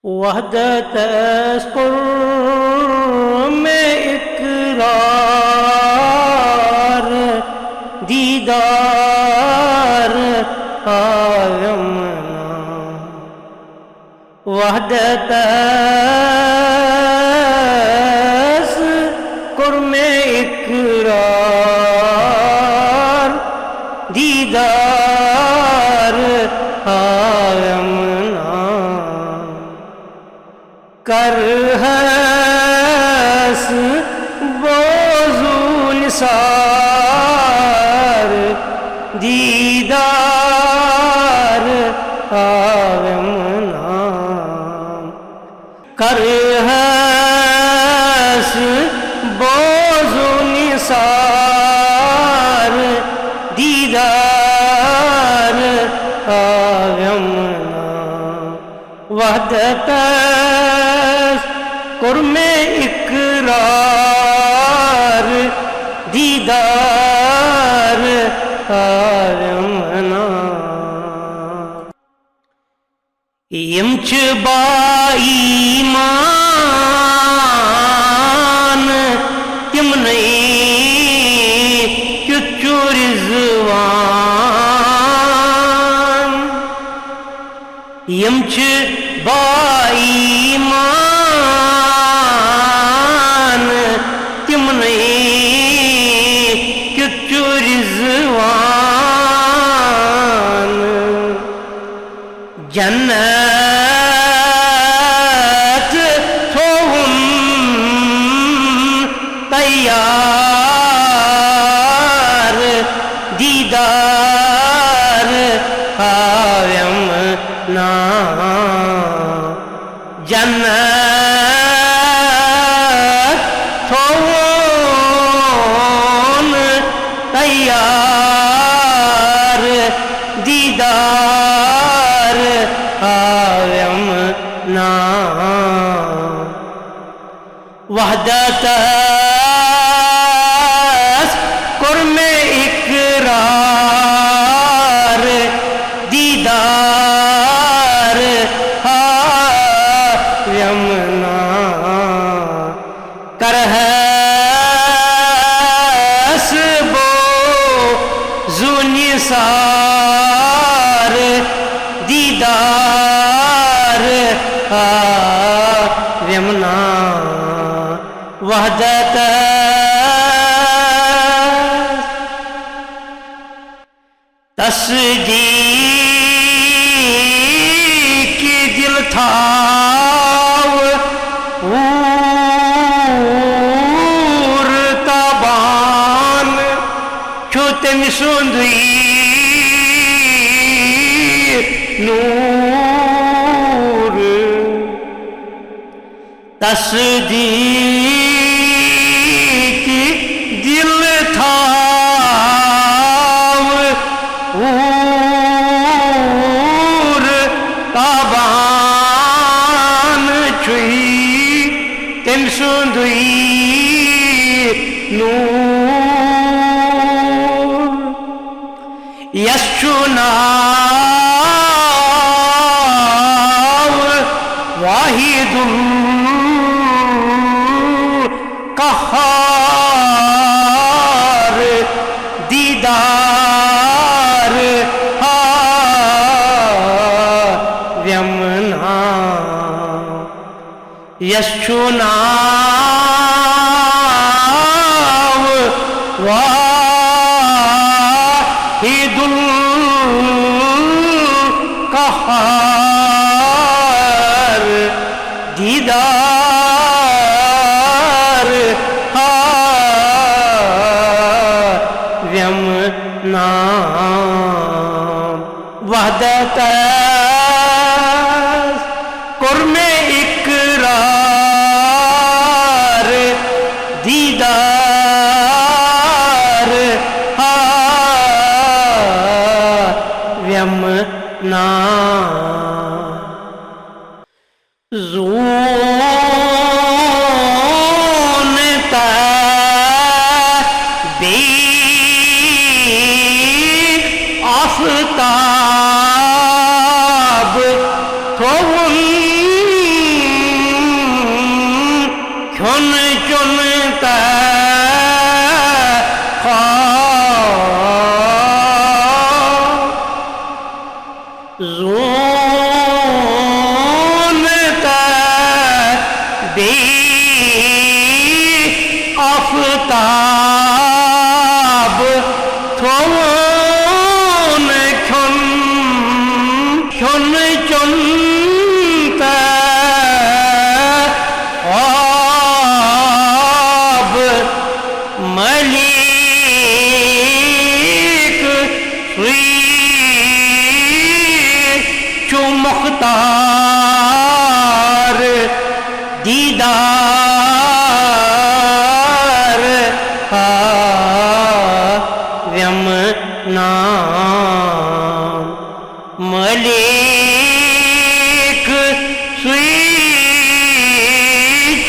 وحدت اذکر میں اقرار دیدار آیمنا وحدت اذکر میں اقرار دیدار آیمنا کر ہس بوزو نثار دیدار آیمنا کر ہس بوزو نثار دیدار آیمنا وحدت اذکر میں اقرار دیدار آیمنا یمچ با ایمان تم نہیں چچو رضوان یمچ با ایمان تم نہیں چچو رضوان جنت تھوہم تیار دیدار آیمنا جنت تھوہم تیار دیدار آیمنا وحدت اذکر میں اقرار دیدار آیمنا کر ہس بوزو نثار دیدار آیمنا وحدت تصدیق دل تھاو اور تابان چھو تم سندوی نور تصدیق دل تھاو اور تابان چھوئی تم سندوی نور یسچنا واحد قہار دیدار آیمنا یسچنا واحد قہار دیدار آیمنا وحدت اذکر میں اقرار دیدار آیمنا زون تبی آفتاب تھوہم چن چنتا زونتا بی آفتاب تھون کھن چنتا آب ملیک چو مختار دیدار یمنا ملیک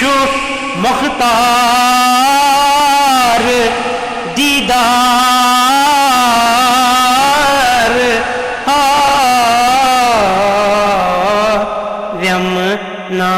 چو مختار دیدار یمنا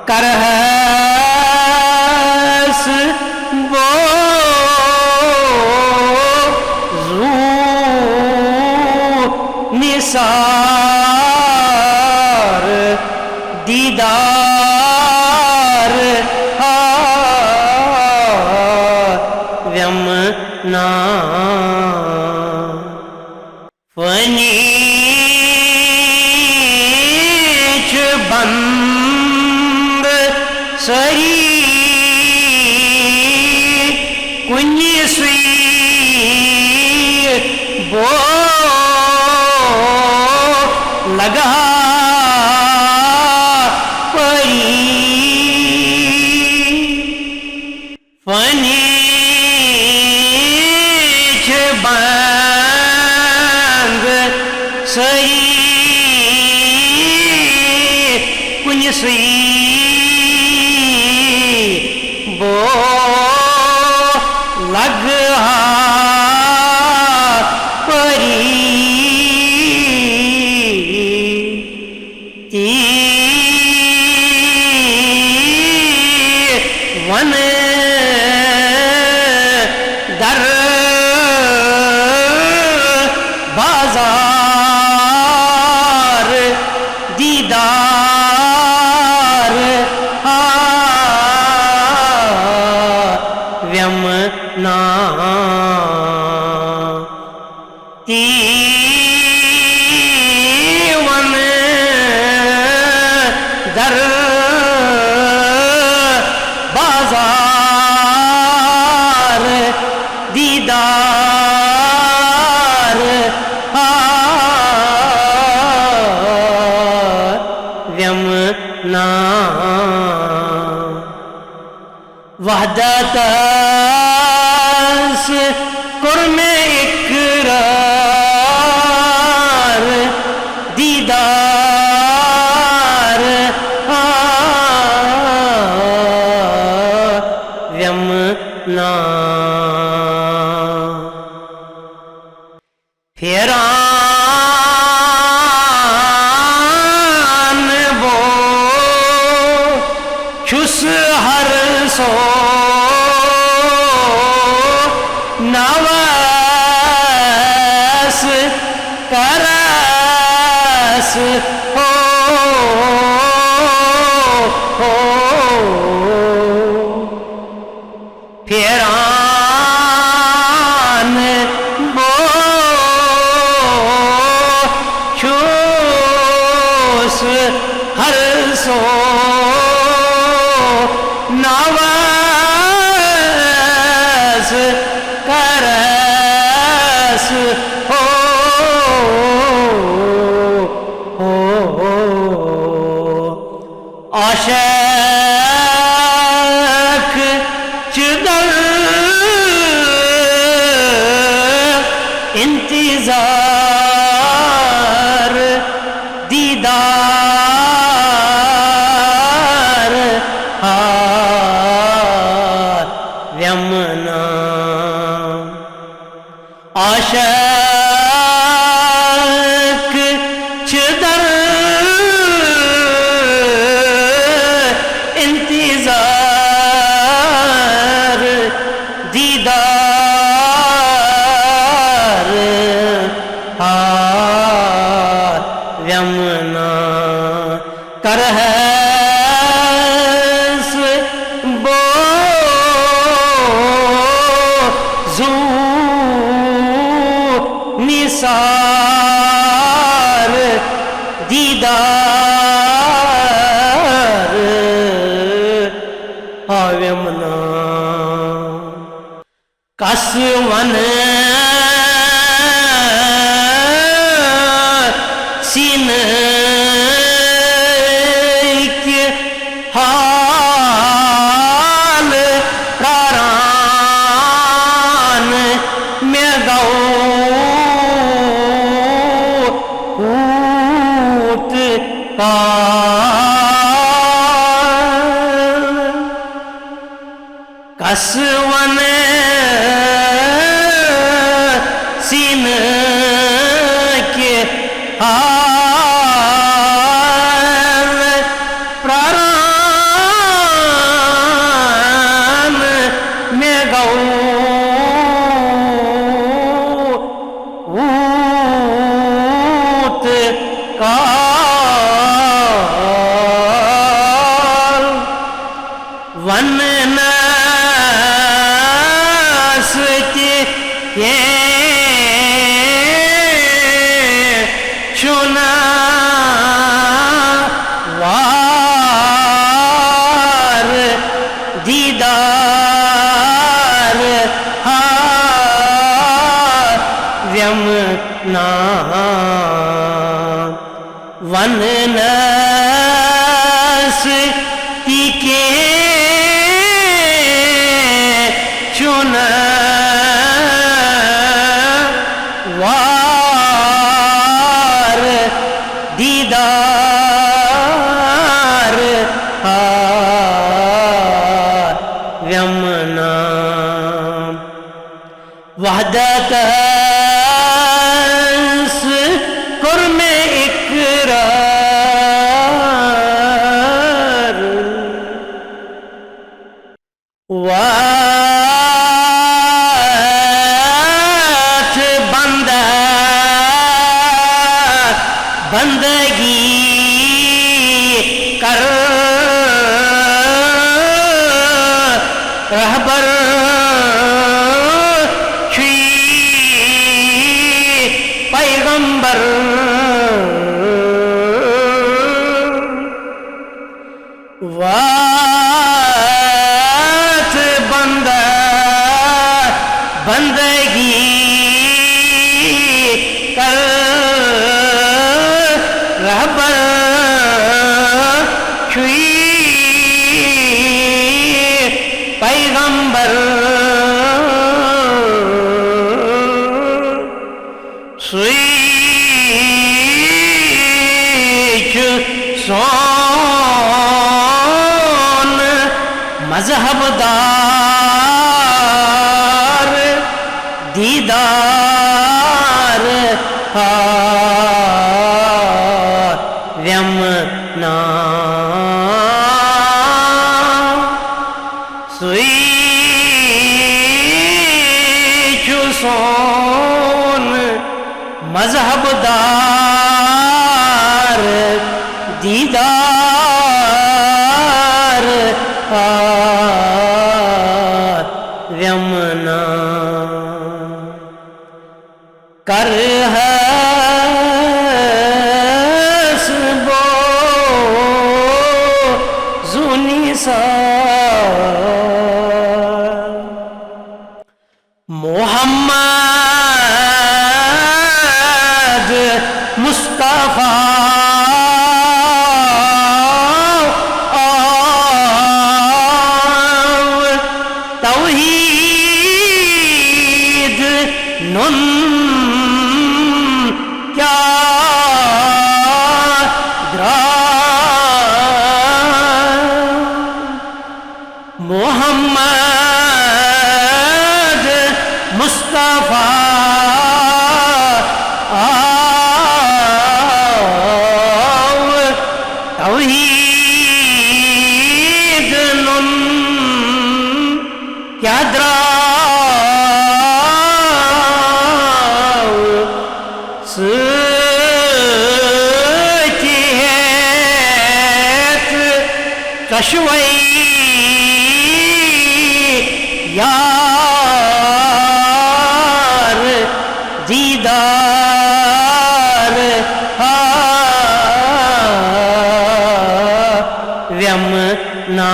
کرہس وہ زو نثار دیدار یمنا فنی بند سری کنی سوی بو لگا پری فنی بند سری کنی سوی بو لگا پری ون در بازار دیدار یمنا ون در بازار دیدار یمنا وحدت قرم اقرار دیدار یمنا پھیران بو چھس ہر سو نواس کرس پھیران بو چھس ہر سو نواز کرس عاشق چدر انتظار دیدار یمنا عاشق چدر یمنا کر حیث بوزو نثار دیدار یمنا کس ون سین کے حال پراران میں گوت کس ون سین کے حال پراران میں گوت کال ون چنا وار دیدار یمنا ون نستی کے چنا وار دیدار یمنا وحدت قرم اقرار وات بندہ بندگی کر رہبر چھوئی پیغمبر وات بندہ بندگی کر رہبر چھوئی پیغمبر سوئیچ سون مذہب دار دیدار یمنا سوئیچ سون مذہب دار دیدار یمنا کر حسب بوزو نثار محمد مصطفیٰ توحید نن کیا محمد مصطفیٰ توحید نن کیا چشوئی یار دیدار ویم نا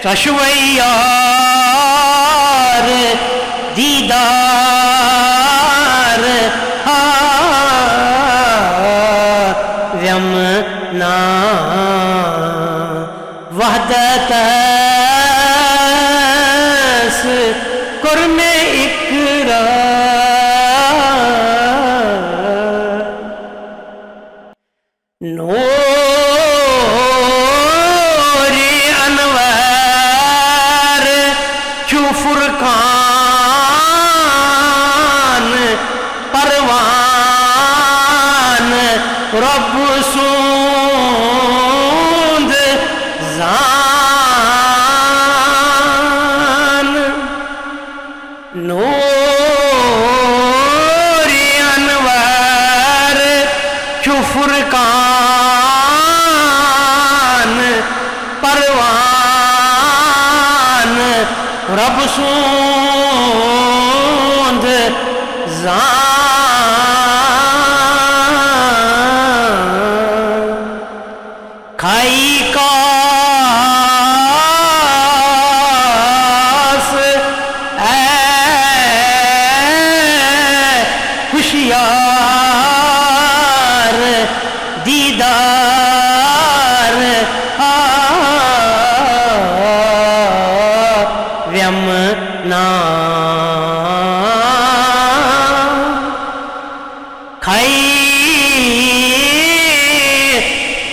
چشوئی یار دیدار ویم نا وحدت قرم اقرار نور انوار چو فرقان پروان رب سوند زان نور انوار چو فرقان پروان رب سوند زان کھائی کاس اے ہوشیار دیدار ویم نا کھائی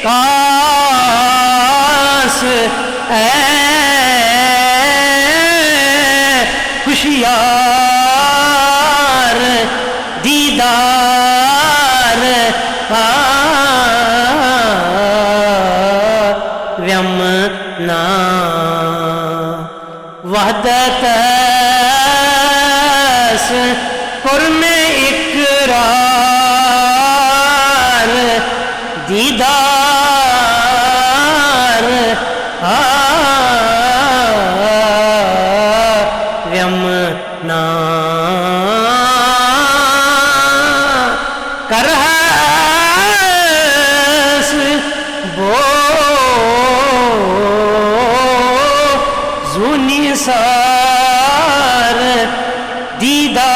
کاس اے ہوشیار دیدار ویم نا وحدت قرم اقرار دیدار ویم نا کرہس بو زونی سار دیدار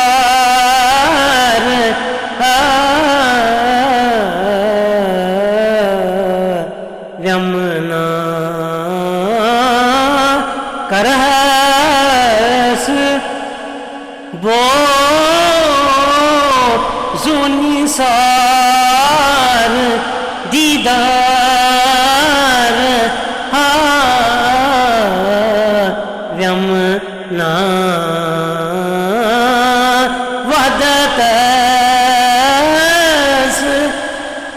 ویم نا کرہس بو زونی سار دیدار ویم نا وحدت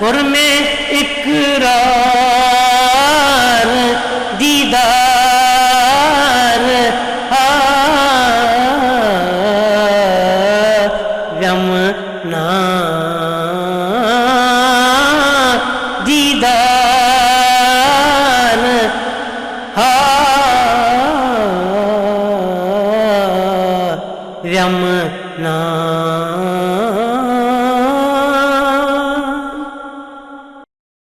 قرم اقرار دیدار ویم نا دیدار ویم نا